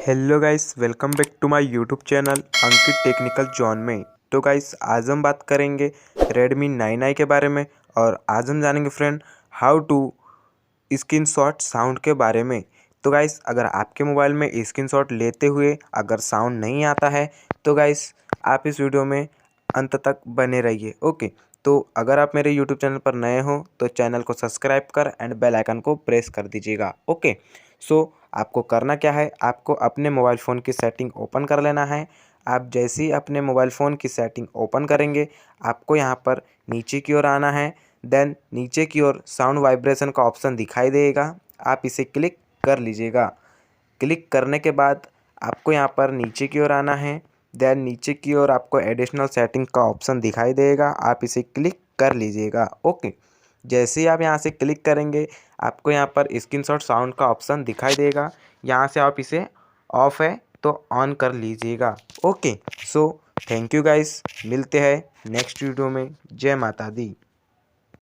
Hello guys, welcome back to my YouTube channel Ankit technical zone में। तो guys, आज हम बात करेंगे Redmi 9i के बारे में। और आज हम जानेंगे friend how to screenshot sound के बारे में। तो गाइस, अगर आपके मोबाइल में स्क्रीनशॉट लेते हुए अगर साउंड नहीं आता है तो गाइस आप इस वीडियो में अंत तक बने रहिए। ओके, तो अगर आप मेरे यूट्यूब चैनल पर नए हो तो चैनल को सब्सक्राइब कर एंड बेल आइकन को प्रेस कर दीजिएगा। ओके, सो आपको करना क्या है, आपको अपने मोबाइल फ़ोन की सेटिंग ओपन कर लेना है। आप जैसे ही अपने मोबाइल फ़ोन की सेटिंग ओपन करेंगे, आपको यहाँ पर नीचे की ओर आना है। देन नीचे की ओर साउंड वाइब्रेशन का ऑप्शन दिखाई देगा, आप इसे क्लिक कर लीजिएगा। क्लिक करने के बाद आपको यहाँ पर नीचे की ओर आना है। देन नीचे की ओर आपको एडिशनल सेटिंग का ऑप्शन दिखाई देगा, आप इसे क्लिक कर लीजिएगा। ओके, जैसे ही आप यहाँ से क्लिक करेंगे आपको यहाँ पर स्क्रीनशॉट साउंड का ऑप्शन दिखाई देगा। यहाँ से आप इसे ऑफ है तो ऑन कर लीजिएगा। Okay, so thank you guys, मिलते हैं नेक्स्ट वीडियो में। जय माता दी।